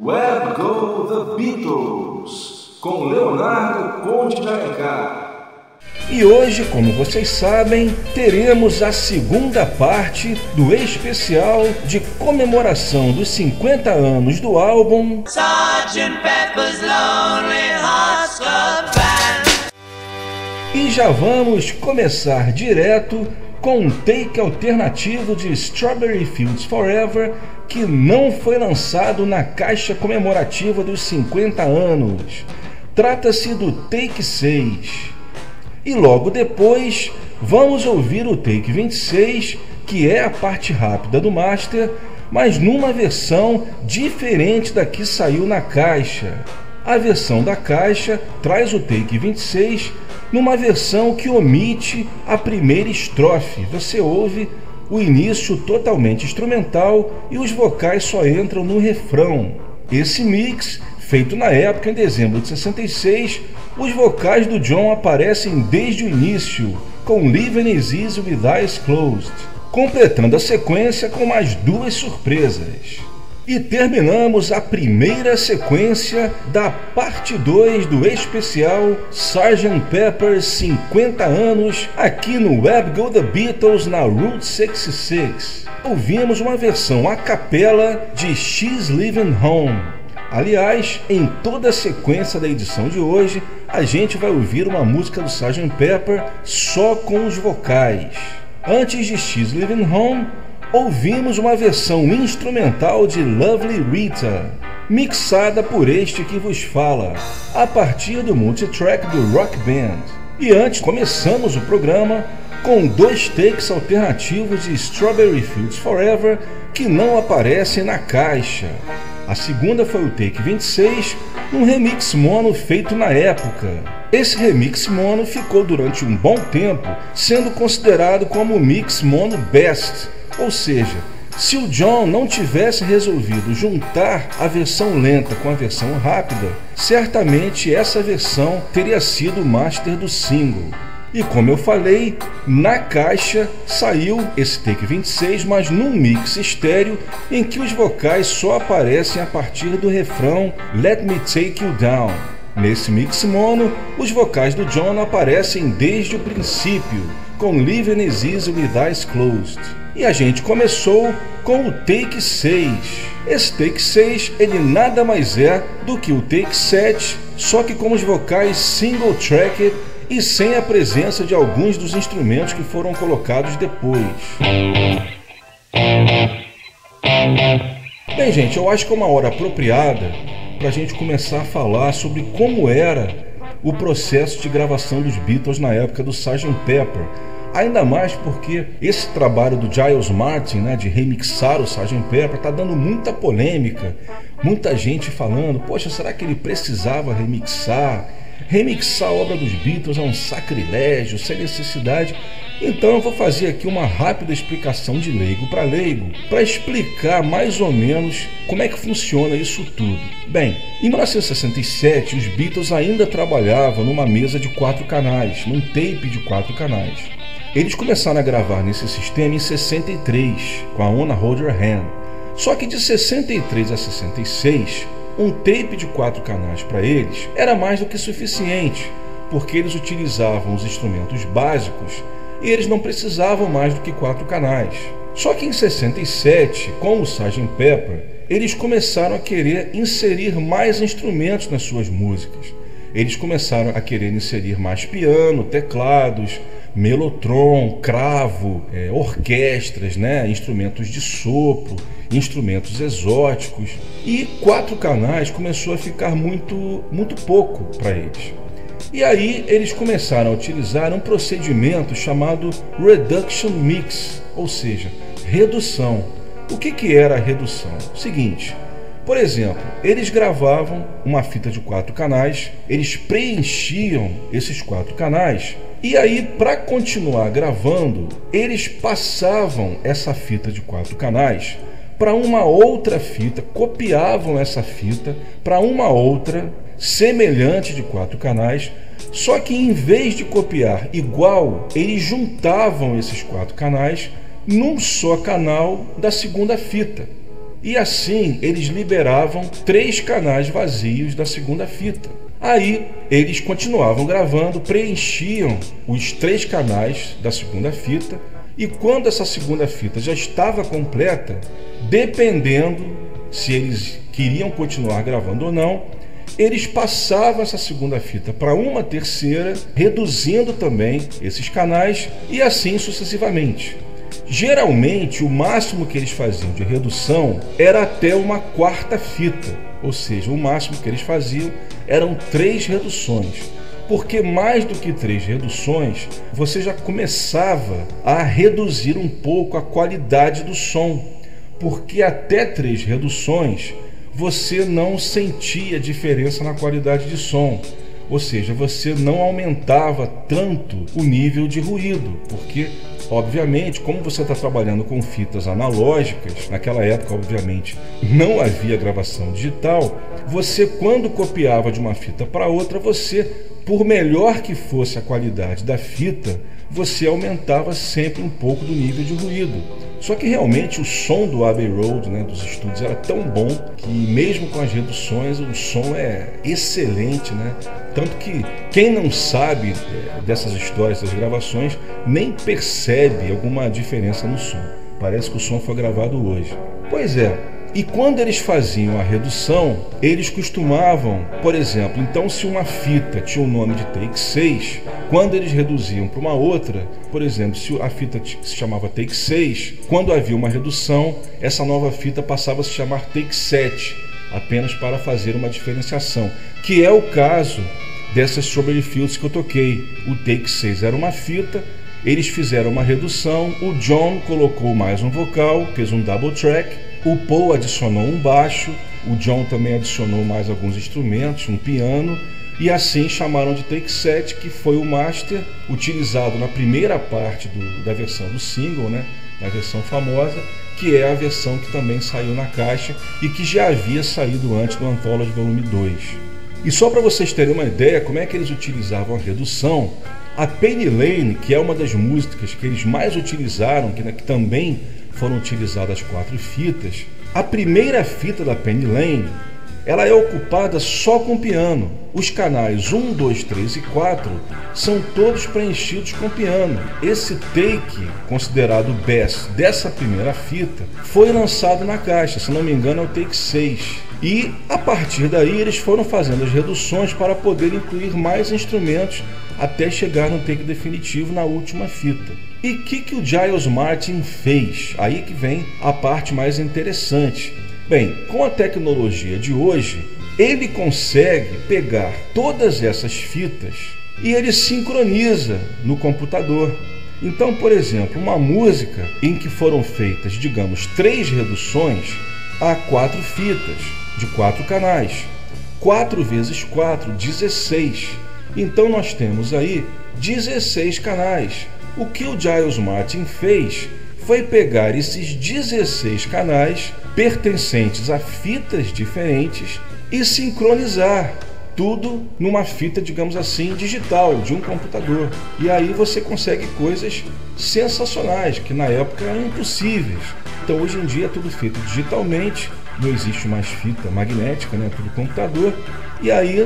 Where Go The Beatles, com Leonardo Conde de Alencar. E hoje, como vocês sabem, teremos a segunda parte do especial de comemoração dos 50 anos do álbum Sgt. Pepper's Lonely Hearts Club Band. E já vamos começar direto com um take alternativo de Strawberry Fields Forever, que não foi lançado na caixa comemorativa dos 50 anos. Trata-se do take 6. E logo depois, vamos ouvir o take 26, que é a parte rápida do master, mas numa versão diferente da que saiu na caixa. A versão da caixa traz o take 26 numa versão que omite a primeira estrofe. Você ouve o início totalmente instrumental e os vocais só entram no refrão. Esse mix, feito na época em dezembro de 66, os vocais do John aparecem desde o início, com Living Is Easy With Eyes Closed, completando a sequência com mais duas surpresas. E terminamos a primeira sequência da parte 2 do especial Sgt. Pepper's 50 anos aqui no Where Go The Beatles na Route 66. Ouvimos uma versão a capela de She's Leaving Home. Aliás, em toda a sequência da edição de hoje, a gente vai ouvir uma música do Sgt. Pepper só com os vocais. Antes de She's Leaving Home, ouvimos uma versão instrumental de Lovely Rita, mixada por este que vos fala, a partir do multitrack do Rock Band. E antes começamos o programa com dois takes alternativos de Strawberry Fields Forever que não aparecem na caixa. A segunda foi o take 26, um remix mono feito na época. Esse remix mono ficou durante um bom tempo sendo considerado como o mix mono best. Ou seja, se o John não tivesse resolvido juntar a versão lenta com a versão rápida, certamente essa versão teria sido o master do single. E como eu falei, na caixa saiu esse take 26, mas num mix estéreo em que os vocais só aparecem a partir do refrão Let Me Take You Down. Nesse mix mono, os vocais do John aparecem desde o princípio, com Living Is Easy With Eyes Closed. E a gente começou com o take 6. Esse take 6, ele nada mais é do que o take 7, só que com os vocais single tracked e sem a presença de alguns dos instrumentos que foram colocados depois. Bem, gente, eu acho que é uma hora apropriada para a gente começar a falar sobre como era o processo de gravação dos Beatles na época do Sgt. Pepper. Ainda mais porque esse trabalho do Giles Martin, de remixar o Sgt. Pepper, está dando muita polêmica. Muita gente falando, poxa, será que ele precisava remixar? Remixar a obra dos Beatles é um sacrilégio, sem necessidade. Então eu vou fazer aqui uma rápida explicação de leigo para explicar mais ou menos como é que funciona isso tudo. Bem, em 1967 os Beatles ainda trabalhavam numa mesa de 4 canais, num tape de 4 canais. Eles começaram a gravar nesse sistema em 63, com a Wanna Hold Your Hand. Só que de 63 a 66, um tape de 4 canais para eles era mais do que suficiente, porque eles utilizavam os instrumentos básicos e eles não precisavam mais do que 4 canais. Só que em 67, com o Sgt. Pepper, eles começaram a querer inserir mais instrumentos nas suas músicas. Eles começaram a querer inserir mais piano, teclados, melotron, cravo, orquestras, instrumentos de sopro, instrumentos exóticos. E 4 canais começou a ficar muito pouco para eles. E aí eles começaram a utilizar um procedimento chamado Reduction Mix, ou seja, redução. O que era a redução? Seguinte, por exemplo, eles gravavam uma fita de 4 canais, eles preenchiam esses 4 canais, e aí, para continuar gravando, eles passavam essa fita de 4 canais para uma outra fita, copiavam essa fita para uma outra semelhante de 4 canais, só que em vez de copiar igual, eles juntavam esses 4 canais num só canal da segunda fita. E assim eles liberavam 3 canais vazios da segunda fita. Aí eles continuavam gravando, preenchiam os 3 canais da segunda fita, e quando essa segunda fita já estava completa, dependendo se eles queriam continuar gravando ou não, eles passavam essa segunda fita para uma terceira, reduzindo também esses canais e assim sucessivamente. Geralmente, o máximo que eles faziam de redução era até uma 4ª fita, ou seja, o máximo que eles faziam eram 3 reduções, porque mais do que 3 reduções, você já começava a reduzir um pouco a qualidade do som, porque até 3 reduções você não sentia diferença na qualidade de som, ou seja, você não aumentava tanto o nível de ruído, porque obviamente, como você está trabalhando com fitas analógicas, naquela época, obviamente, não havia gravação digital, você, quando copiava de uma fita para outra, você, por melhor que fosse a qualidade da fita, você aumentava sempre um pouco do nível de ruído. Só que realmente o som do Abbey Road, né, dos estúdios, era tão bom que mesmo com as reduções o som é excelente, né? Tanto que quem não sabe dessas histórias, das gravações, nem percebe alguma diferença no som. Parece que o som foi gravado hoje. Pois é. E quando eles faziam a redução, eles costumavam, por exemplo, então se uma fita tinha o nome de Take 6, quando eles reduziam para uma outra, por exemplo, se a fita se chamava Take 6, quando havia uma redução, essa nova fita passava a se chamar Take 7, apenas para fazer uma diferenciação, que é o caso dessas Strawberry Fields que eu toquei. O Take 6 era uma fita, eles fizeram uma redução, o John colocou mais um vocal, fez um double track, o Paul adicionou um baixo, o John também adicionou mais alguns instrumentos, um piano, e assim chamaram de Take 7, que foi o master utilizado na primeira parte da versão do single, né, na versão famosa, que é a versão que também saiu na caixa e que já havia saído antes do Anthology Volume 2. E só para vocês terem uma ideia como é que eles utilizavam a redução, a Penny Lane, que é uma das músicas que eles mais utilizaram, que também foram utilizadas 4 fitas, a primeira fita da Penny Lane, ela é ocupada só com piano. Os canais 1, 2, 3 e 4 são todos preenchidos com piano. Esse take, considerado o best dessa primeira fita, foi lançado na caixa, se não me engano é o take 6. E a partir daí eles foram fazendo as reduções para poder incluir mais instrumentos até chegar no take definitivo na última fita. E o que o Giles Martin fez? Aí que vem a parte mais interessante. Bem, com a tecnologia de hoje, ele consegue pegar todas essas fitas e ele sincroniza no computador. Então, por exemplo, uma música em que foram feitas, digamos, 3 reduções, há 4 fitas de 4 canais. 4 vezes 4, 16. Então nós temos aí 16 canais. O que o Giles Martin fez foi pegar esses 16 canais pertencentes a fitas diferentes e sincronizar tudo numa fita, digamos assim, digital, de um computador. E aí você consegue coisas sensacionais, que na época eram impossíveis. Então hoje em dia é tudo feito digitalmente, não existe mais fita magnética, né? Tudo computador. E aí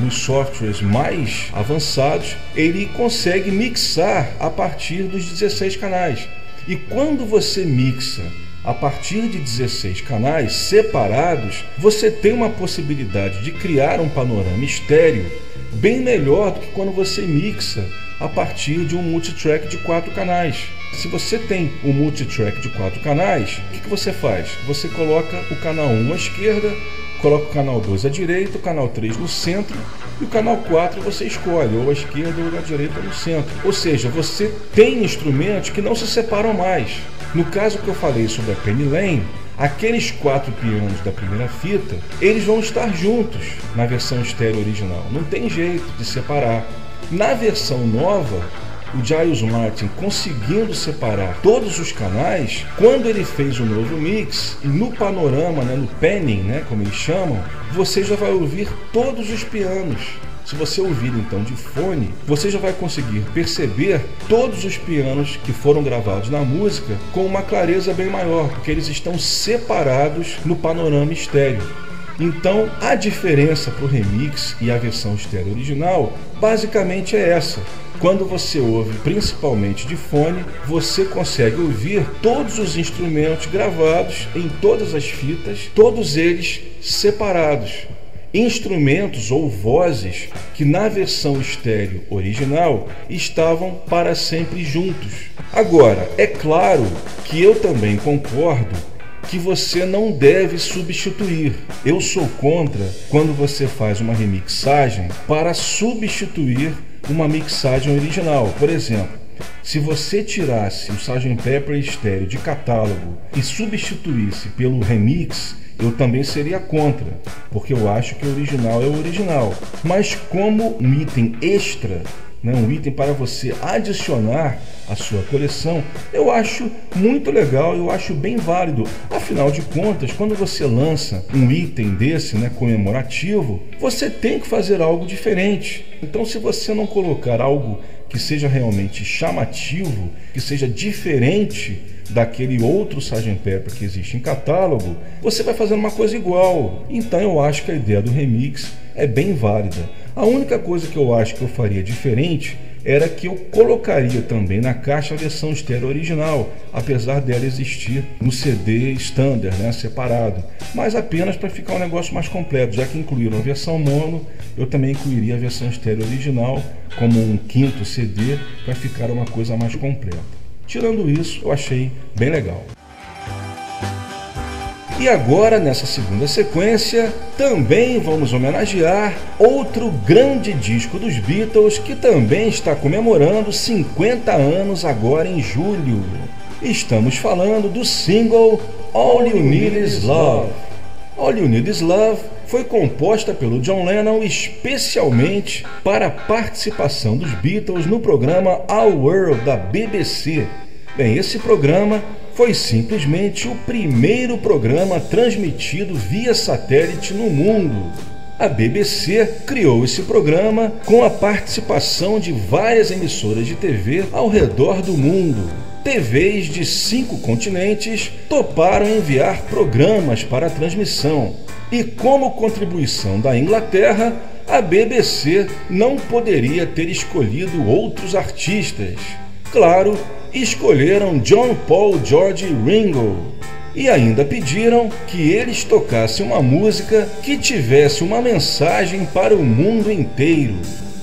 nos softwares mais avançados ele consegue mixar a partir dos 16 canais. E quando você mixa a partir de 16 canais separados, você tem uma possibilidade de criar um panorama estéreo bem melhor do que quando você mixa a partir de um multitrack de 4 canais. Se você tem um multitrack de 4 canais, o que você faz? Você coloca o canal 1 à esquerda, coloca o canal 2 à direita, o canal 3 no centro e o canal 4 você escolhe ou à esquerda ou à direita ou no centro. Ou seja, você tem instrumentos que não se separam mais. No caso que eu falei sobre a Penny Lane, aqueles 4 pianos da primeira fita, eles vão estar juntos na versão estéreo original. Não tem jeito de separar. Na versão nova, o Giles Martin conseguindo separar todos os canais, quando ele fez o novo mix, no panorama, né, no panning, né, como eles chamam, você já vai ouvir todos os pianos. Se você ouvir então de fone, você já vai conseguir perceber todos os pianos que foram gravados na música com uma clareza bem maior, porque eles estão separados no panorama estéreo. Então, a diferença para o remix e a versão estéreo original basicamente é essa. Quando você ouve principalmente de fone, você consegue ouvir todos os instrumentos gravados em todas as fitas, todos eles separados. Instrumentos ou vozes que na versão estéreo original estavam para sempre juntos. Agora, é claro que eu também concordo que você não deve substituir. Eu sou contra quando você faz uma remixagem para substituir uma mixagem original. Por exemplo, se você tirasse o Sgt. Pepper estéreo de catálogo e substituísse pelo remix, eu também seria contra, porque eu acho que o original é o original. Mas como um item extra, um item para você adicionar à sua coleção, eu acho muito legal, eu acho bem válido. Afinal de contas, quando você lança um item desse, comemorativo, você tem que fazer algo diferente. Então, se você não colocar algo que seja realmente chamativo, que seja diferente daquele outro Sgt. Pepper que existe em catálogo, você vai fazendo uma coisa igual. Então eu acho que a ideia do remix é bem válida. A única coisa que eu acho que eu faria diferente era que eu colocaria também na caixa a versão estéreo original, apesar dela existir no CD standard, separado, mas apenas para ficar um negócio mais completo. Já que incluíram a versão mono, eu também incluiria a versão estéreo original como um quinto CD para ficar uma coisa mais completa. Tirando isso, eu achei bem legal. E agora, nessa segunda sequência, também vamos homenagear outro grande disco dos Beatles que também está comemorando 50 anos agora em julho. Estamos falando do single All You Need Is Love. All You Need Is Love foi composta pelo John Lennon especialmente para a participação dos Beatles no programa Our World da BBC. Bem, esse programa foi simplesmente o primeiro programa transmitido via satélite no mundo. A BBC criou esse programa com a participação de várias emissoras de TV ao redor do mundo. TVs de 5 continentes toparam enviar programas para a transmissão. E como contribuição da Inglaterra, a BBC não poderia ter escolhido outros artistas. Claro, escolheram John, Paul, George e Ringo. E ainda pediram que eles tocassem uma música que tivesse uma mensagem para o mundo inteiro.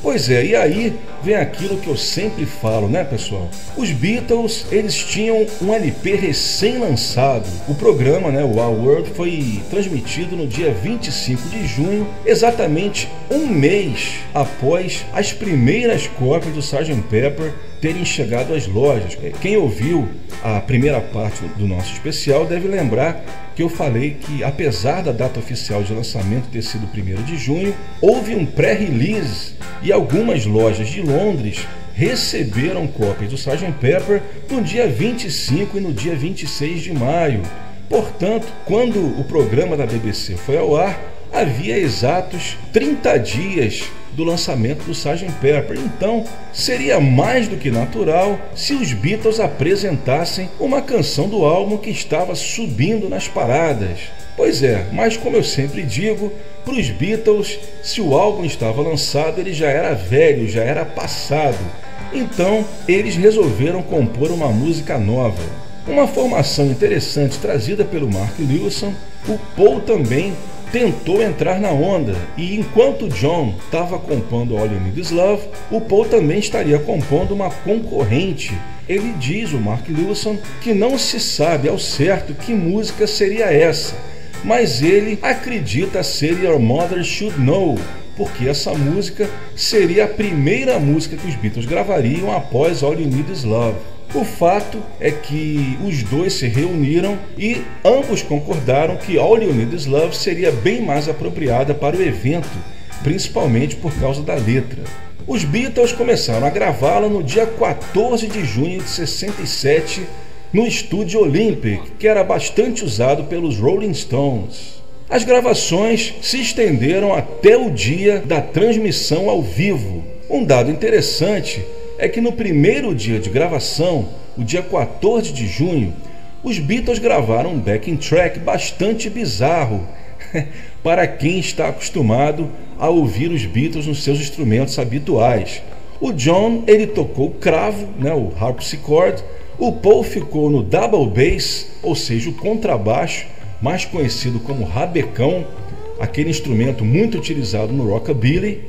Pois é, e aí vem aquilo que eu sempre falo, pessoal? Os Beatles, eles tinham um LP recém-lançado. O programa, o Our World, foi transmitido no dia 25 de junho, exatamente um mês após as primeiras cópias do Sgt. Pepper terem chegado às lojas. Quem ouviu a primeira parte do nosso especial deve lembrar que eu falei que, apesar da data oficial de lançamento ter sido 1º de junho, houve um pré-release e algumas lojas de Londres receberam cópias do Sgt. Pepper no dia 25 e no dia 26 de maio. Portanto, quando o programa da BBC foi ao ar, havia exatos 30 dias do lançamento do Sgt. Pepper. Então, seria mais do que natural se os Beatles apresentassem uma canção do álbum que estava subindo nas paradas. Pois é, mas como eu sempre digo, para os Beatles, se o álbum estava lançado, ele já era velho, já era passado. Então, eles resolveram compor uma música nova. Uma formação interessante trazida pelo Mark Lewison. O Paul também tentou entrar na onda, e enquanto John estava compondo All You Need Is Love, o Paul também estaria compondo uma concorrente. Ele diz, o Mark Lewison, que não se sabe ao certo que música seria essa, mas ele acredita ser Your Mother Should Know, porque essa música seria a primeira música que os Beatles gravariam após All You Need Is Love. O fato é que os dois se reuniram e ambos concordaram que All You Need Is Love seria bem mais apropriada para o evento, principalmente por causa da letra. Os Beatles começaram a gravá-la no dia 14 de junho de 67 no estúdio Olympic, que era bastante usado pelos Rolling Stones. As gravações se estenderam até o dia da transmissão ao vivo. Um dado interessante é que no primeiro dia de gravação, o dia 14 de junho, os Beatles gravaram um backing track bastante bizarro para quem está acostumado a ouvir os Beatles nos seus instrumentos habituais. O John, ele tocou o cravo, o harpsichord, o Paul ficou no double bass, ou seja, o contrabaixo, mais conhecido como rabecão, aquele instrumento muito utilizado no rockabilly.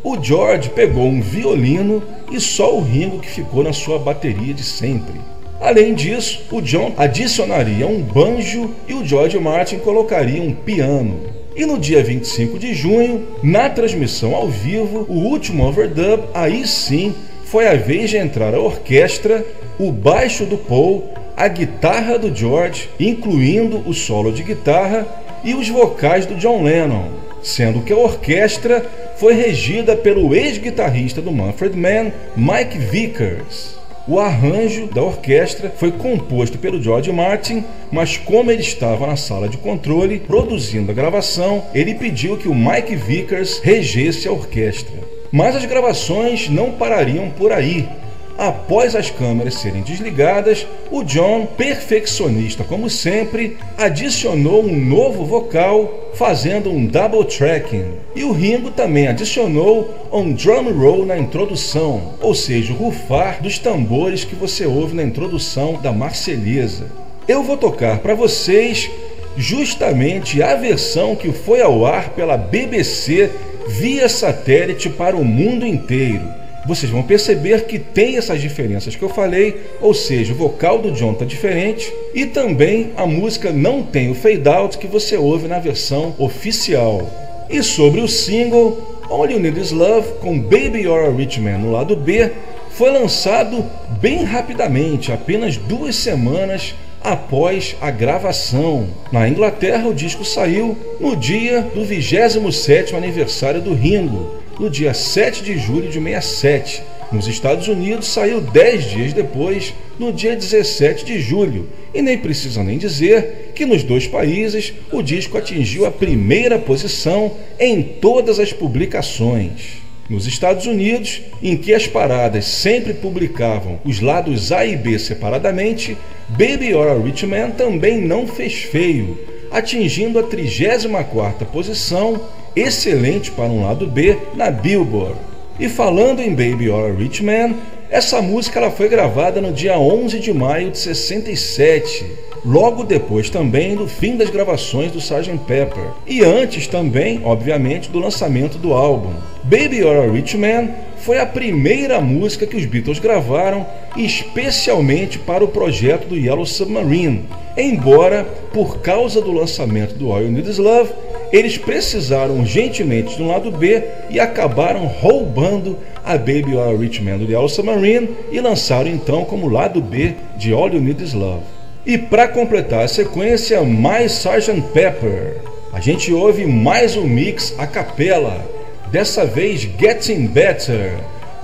O George pegou um violino e só o Ringo que ficou na sua bateria de sempre. Além disso, o John adicionaria um banjo e o George Martin colocaria um piano. E no dia 25 de junho, na transmissão ao vivo, o último overdub, aí sim, foi a vez de entrar a orquestra, o baixo do Paul, a guitarra do George, incluindo o solo de guitarra, e os vocais do John Lennon, sendo que a orquestra foi regida pelo ex-guitarrista do Manfred Mann, Mike Vickers. O arranjo da orquestra foi composto pelo George Martin, mas como ele estava na sala de controle produzindo a gravação, ele pediu que o Mike Vickers regesse a orquestra. Mas as gravações não parariam por aí. Após as câmeras serem desligadas, o John, perfeccionista como sempre, adicionou um novo vocal, fazendo um double tracking. E o Ringo também adicionou um drum roll na introdução, ou seja, o rufar dos tambores que você ouve na introdução da Marselhesa. Eu vou tocar para vocês justamente a versão que foi ao ar pela BBC via satélite para o mundo inteiro. Vocês vão perceber que tem essas diferenças que eu falei, ou seja, o vocal do John está diferente e também a música não tem o fade out que você ouve na versão oficial. E sobre o single, All You Need Is Love, com Baby You're a Rich Man no lado B, foi lançado bem rapidamente, apenas 2 semanas após a gravação. Na Inglaterra, o disco saiu no dia do 27º aniversário do Ringo, no dia 7 de julho de 67. Nos Estados Unidos saiu 10 dias depois, no dia 17 de julho. E nem precisa nem dizer que nos 2 países o disco atingiu a primeira posição em todas as publicações. Nos Estados Unidos, em que as paradas sempre publicavam os lados A e B separadamente, Baby You're a Rich Man também não fez feio, atingindo a 34ª posição, excelente para um lado B na Billboard. E falando em Baby You're a Rich Man, essa música ela foi gravada no dia 11 de maio de 67, logo depois também do fim das gravações do Sgt. Pepper, e antes também, obviamente, do lançamento do álbum. Baby You're a Rich Man foi a primeira música que os Beatles gravaram especialmente para o projeto do Yellow Submarine, embora, por causa do lançamento do All You Need Is Love, eles precisaram urgentemente de um lado B e acabaram roubando a Baby You're a Rich Man do Yellow Submarine e lançaram então como lado B de All You Need Is Love. E para completar a sequência, mais Sgt. Pepper. A gente ouve mais um mix a capela, dessa vez Getting Better,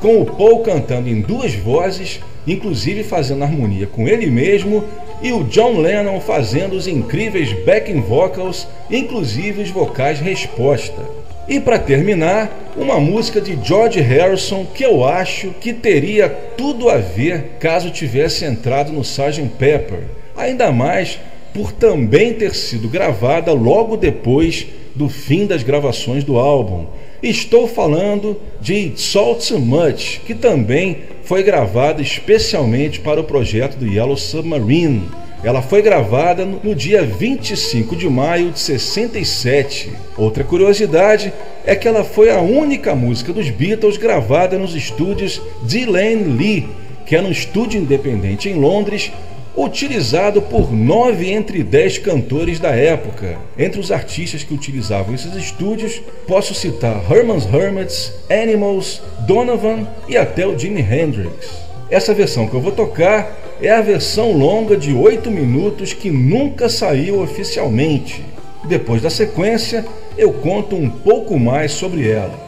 com o Paul cantando em 2 vozes, inclusive fazendo harmonia com ele mesmo, e o John Lennon fazendo os incríveis backing vocals, inclusive os vocais resposta. E para terminar, uma música de George Harrison que eu acho que teria tudo a ver caso tivesse entrado no Sgt. Pepper, ainda mais por também ter sido gravada logo depois do fim das gravações do álbum. Estou falando de It's All Too Much, que também foi gravada especialmente para o projeto do Yellow Submarine. Ela foi gravada no dia 25 de maio de 67. Outra curiosidade é que ela foi a única música dos Beatles gravada nos estúdios Delaney Lee, que era um estúdio independente em Londres, utilizado por 9 entre 10 cantores da época. Entre os artistas que utilizavam esses estúdios, posso citar Herman's Hermits, Animals, Donovan e até o Jimi Hendrix. Essa versão que eu vou tocar é a versão longa de 8 minutos que nunca saiu oficialmente. Depois da sequência, eu conto um pouco mais sobre ela.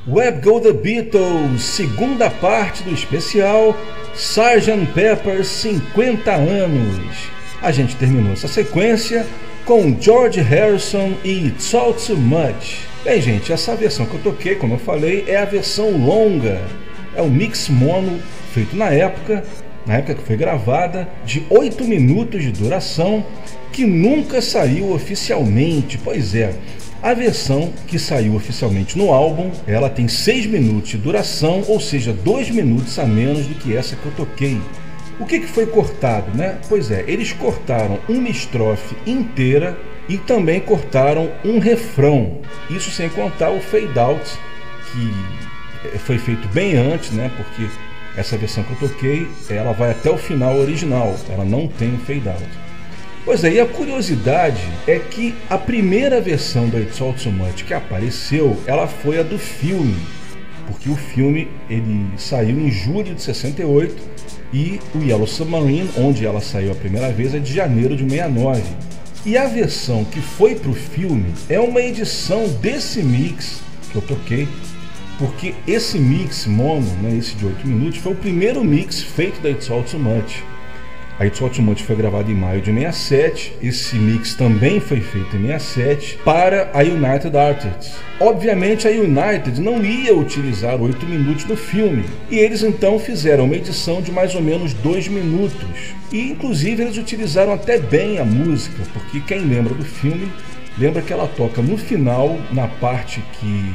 Web Go The Beatles, segunda parte do especial Sgt. Pepper 50 anos. A gente terminou essa sequência com George Harrison e It's All Too Much. Bem, gente, essa versão que eu toquei, como eu falei, é a versão longa. É um mix mono feito na época que foi gravada, de 8 minutos de duração, que nunca saiu oficialmente. Pois é, a versão que saiu oficialmente no álbum, ela tem 6 minutos de duração, ou seja, 2 minutos a menos do que essa que eu toquei. O que foi cortado, né? Pois é, eles cortaram uma estrofe inteira e também cortaram um refrão. Isso sem contar o fade out, que foi feito bem antes, né? Porque essa versão que eu toquei, ela vai até o final original, ela não tem o fade out. Pois é, e a curiosidade é que a primeira versão do It's All Too Much que apareceu, ela foi a do filme, porque o filme ele saiu em julho de 68 e o Yellow Submarine, onde ela saiu a primeira vez, é de janeiro de 69. E a versão que foi para o filme é uma edição desse mix que eu toquei, porque esse mix mono, né, esse de 8 minutos, foi o primeiro mix feito da It's All Too Much. A It's All Too Much foi gravada em maio de 67, esse mix também foi feito em 67 para a United Artists. Obviamente a United não ia utilizar 8 minutos no filme, e eles então fizeram uma edição de mais ou menos 2 minutos. E inclusive eles utilizaram até bem a música, porque quem lembra do filme, lembra que ela toca no final, na parte que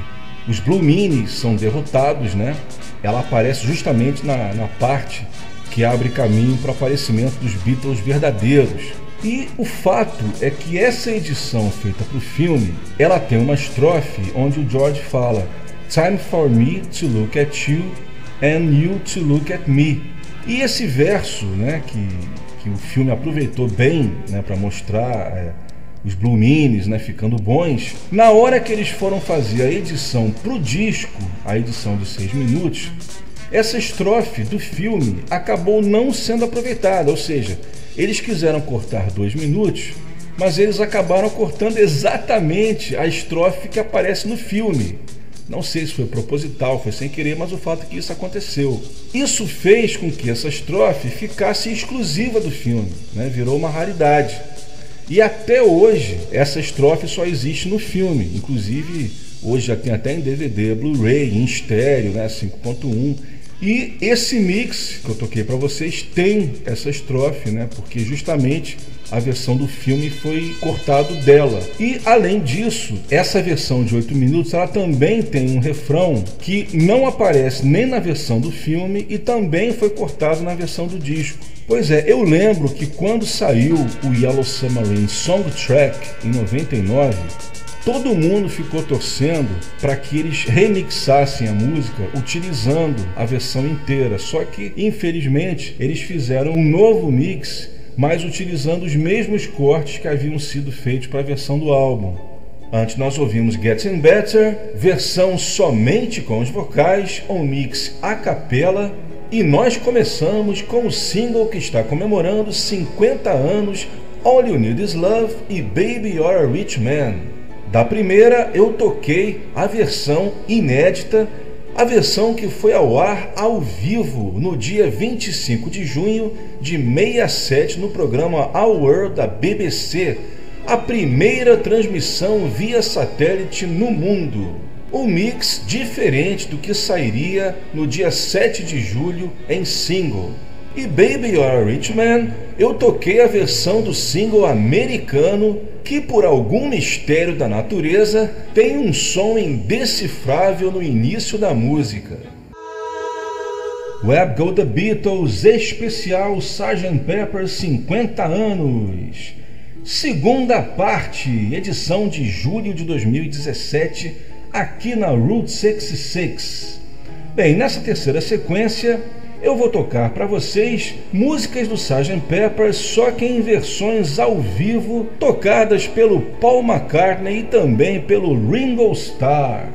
os Blue Meanies são derrotados, né? Ela aparece justamente na parte que abre caminho para o aparecimento dos Beatles verdadeiros. E o fato é que essa edição feita para o filme, ela tem uma estrofe onde o George fala "Time for me to look at you and you to look at me". E esse verso, né, que o filme aproveitou bem, né, para mostrar os Blue Meanies, né, ficando bons, na hora que eles foram fazer a edição para o disco, a edição de 6 minutos, essa estrofe do filme acabou não sendo aproveitada, ou seja, eles quiseram cortar 2 minutos, mas eles acabaram cortando exatamente a estrofe que aparece no filme. Não sei se foi proposital, foi sem querer, mas o fato é que isso aconteceu. Isso fez com que essa estrofe ficasse exclusiva do filme, né? Virou uma raridade. E até hoje, essa estrofe só existe no filme. Inclusive, hoje já tem até em DVD, Blu-ray, em estéreo, né? 5.1. E esse mix que eu toquei para vocês tem essa estrofe, né? Porque justamente a versão do filme foi cortado dela. E além disso, essa versão de 8 minutos, ela também tem um refrão que não aparece nem na versão do filme e também foi cortado na versão do disco. Pois é, eu lembro que quando saiu o Yellow Submarine Songtrack em 99, todo mundo ficou torcendo para que eles remixassem a música utilizando a versão inteira. Só que, infelizmente, eles fizeram um novo mix, mas utilizando os mesmos cortes que haviam sido feitos para a versão do álbum. Antes nós ouvimos Getting Better, versão somente com os vocais, um mix a capela, e nós começamos com o single que está comemorando 50 anos, All You Need Is Love e Baby You're a Rich Man. Da primeira eu toquei a versão inédita, a versão que foi ao ar ao vivo no dia 25 de junho de 67 no programa Our World da BBC, a primeira transmissão via satélite no mundo. Um mix diferente do que sairia no dia 7 de julho em single. E Baby You're a Rich Man, eu toquei a versão do single americano que, por algum mistério da natureza, tem um som indecifrável no início da música. Where Go the Beatles, especial Sgt. Pepper 50 anos. Segunda parte, edição de julho de 2017, aqui na Route 66. Bem, nessa terceira sequência, eu vou tocar para vocês músicas do Sgt. Pepper, só que em versões ao vivo, tocadas pelo Paul McCartney e também pelo Ringo Starr.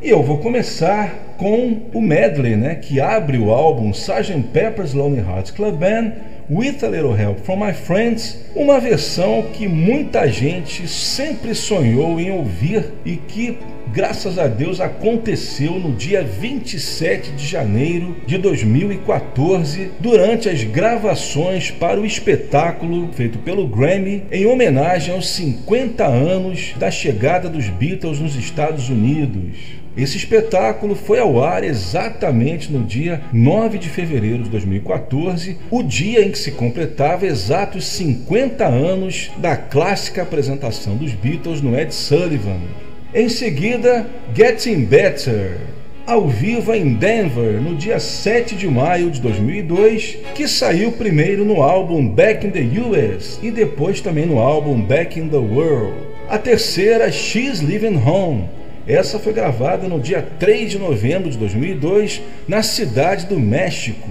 E eu vou começar com o medley, né, que abre o álbum Sgt. Pepper's Lonely Hearts Club Band, With a Little Help from My Friends, uma versão que muita gente sempre sonhou em ouvir e que, graças a Deus, aconteceu no dia 27 de janeiro de 2014, durante as gravações para o espetáculo feito pelo Grammy em homenagem aos 50 anos da chegada dos Beatles nos Estados Unidos. Esse espetáculo foi ao ar exatamente no dia 9 de fevereiro de 2014, o dia em que se completava exatos 50 anos da clássica apresentação dos Beatles no Ed Sullivan. Em seguida, Getting Better, ao vivo em Denver, no dia 7 de maio de 2002, que saiu primeiro no álbum Back in the US e depois também no álbum Back in the World. A terceira, She's Leaving Home. Essa foi gravada no dia 3 de novembro de 2002, na cidade do México.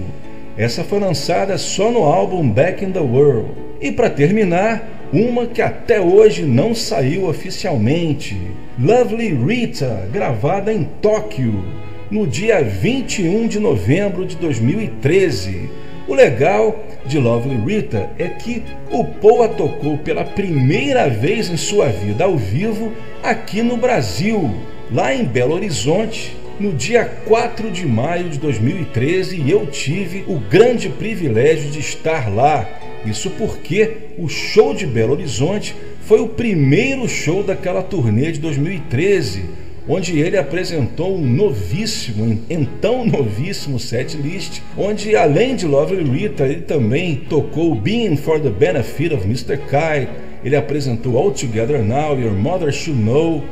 Essa foi lançada só no álbum Back in the World. E para terminar, uma que até hoje não saiu oficialmente, Lovely Rita, gravada em Tóquio, no dia 21 de novembro de 2013. O legal de Lovely Rita é que o Paul a tocou pela primeira vez em sua vida ao vivo aqui no Brasil, lá em Belo Horizonte, no dia 4 de maio de 2013, e eu tive o grande privilégio de estar lá. Isso porque o show de Belo Horizonte foi o primeiro show daquela turnê de 2013, onde ele apresentou um novíssimo, então novíssimo setlist, onde além de Lovely Rita, ele também tocou Being for the Benefit of Mr. Kite, ele apresentou All Together Now, Your Mother Should Know,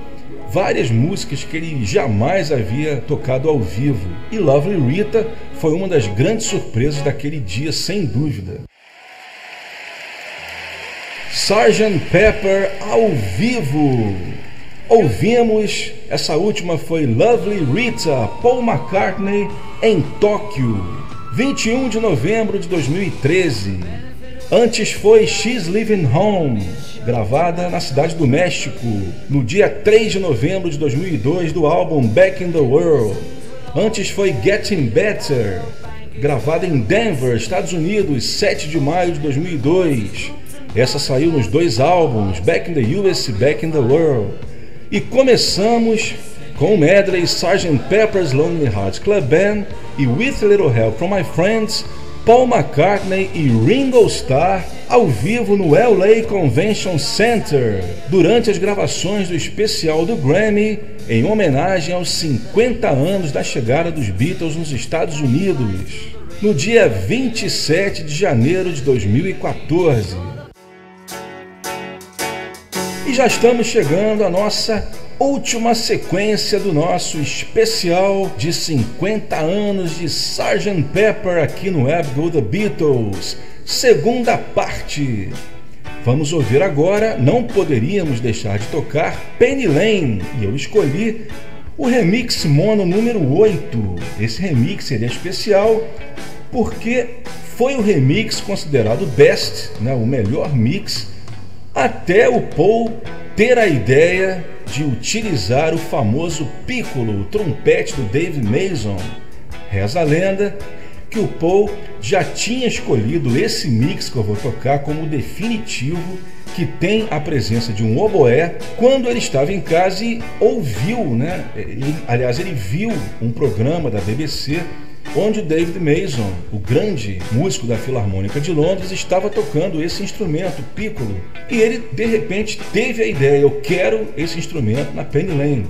várias músicas que ele jamais havia tocado ao vivo. E Lovely Rita foi uma das grandes surpresas daquele dia, sem dúvida. Sgt. Pepper ao vivo. Ouvimos, essa última foi Lovely Rita, Paul McCartney em Tóquio, 21 de novembro de 2013. Antes foi She's Leaving Home, gravada na cidade do México, no dia 3 de novembro de 2002, do álbum Back in the World. Antes foi Getting Better, gravada em Denver, Estados Unidos, 7 de maio de 2002. Essa saiu nos dois álbuns, Back in the US e Back in the World. E começamos com o medley Sgt. Pepper's Lonely Hearts Club Band e With a Little Help from My Friends, Paul McCartney e Ringo Starr ao vivo no LA Convention Center, durante as gravações do especial do Grammy em homenagem aos 50 anos da chegada dos Beatles nos Estados Unidos, no dia 27 de janeiro de 2014. E já estamos chegando à nossa última sequência do nosso especial de 50 anos de Sgt. Pepper aqui no Abbey Road The Beatles, segunda parte. Vamos ouvir agora, não poderíamos deixar de tocar, Penny Lane, e eu escolhi o remix mono número 8. Esse remix seria especial porque foi o remix considerado best, né, o melhor mix, até o Paul ter a ideia de utilizar o famoso piccolo, o trompete do Dave Mason. Reza a lenda que o Paul já tinha escolhido esse mix que eu vou tocar como definitivo, que tem a presença de um oboé, quando ele estava em casa e ouviu, né? Ele viu um programa da BBC onde o David Mason, o grande músico da Filarmônica de Londres, estava tocando esse instrumento, o piccolo. E ele, de repente, teve a ideia, eu quero esse instrumento na Penny Lane.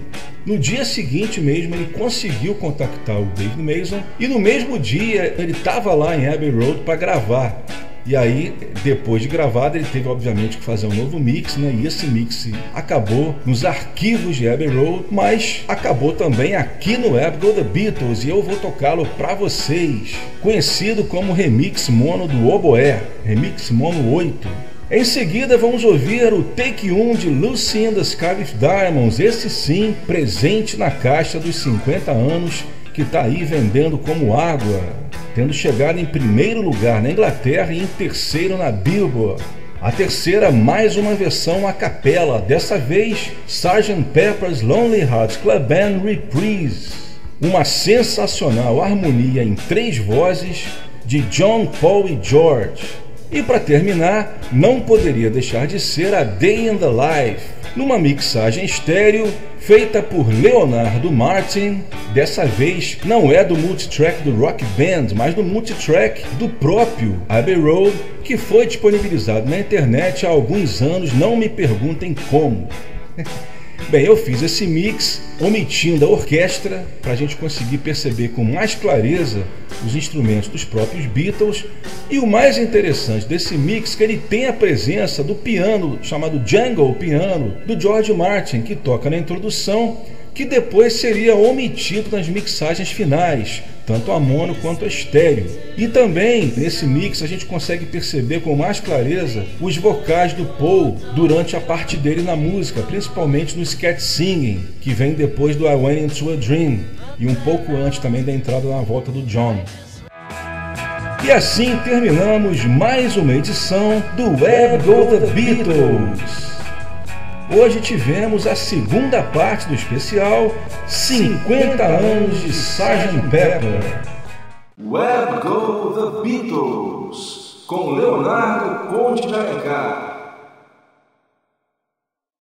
No dia seguinte mesmo, ele conseguiu contactar o David Mason e no mesmo dia ele estava lá em Abbey Road para gravar. E aí, depois de gravado, ele teve obviamente que fazer um novo mix, né? E esse mix acabou nos arquivos de Abbey Road, mas acabou também aqui no Abbey Road The Beatles, e eu vou tocá-lo para vocês, conhecido como remix mono do oboé, remix mono 8. Em seguida vamos ouvir o Take 1 de Lucy in the Sky with Diamonds, esse sim, presente na caixa dos 50 anos, que está aí vendendo como água, tendo chegado em primeiro lugar na Inglaterra e em terceiro na Billboard. A terceira, mais uma versão a capela, dessa vez Sgt. Pepper's Lonely Hearts Club Band Reprise. Uma sensacional harmonia em 3 vozes de John, Paul e George. E para terminar, não poderia deixar de ser a Day in the Life, numa mixagem estéreo feita por Leonardo Martin. Dessa vez não é do multitrack do Rock Band, mas do multitrack do próprio Abbey Road, que foi disponibilizado na internet há alguns anos, não me perguntem como. Bem, eu fiz esse mix omitindo a orquestra para a gente conseguir perceber com mais clareza os instrumentos dos próprios Beatles, e o mais interessante desse mix é que ele tem a presença do piano chamado Jungle Piano do George Martin, que toca na introdução, que depois seria omitido nas mixagens finais, tanto a mono quanto a estéreo. E também nesse mix a gente consegue perceber com mais clareza os vocais do Paul durante a parte dele na música, principalmente no Scat Singing, que vem depois do I Went Into a Dream e um pouco antes também da entrada na volta do John. E assim terminamos mais uma edição do Where Go The Beatles. Hoje tivemos a segunda parte do especial 50 anos de Sgt. Pepper. Where Go The Beatles, com Leonardo Conde de Alencar.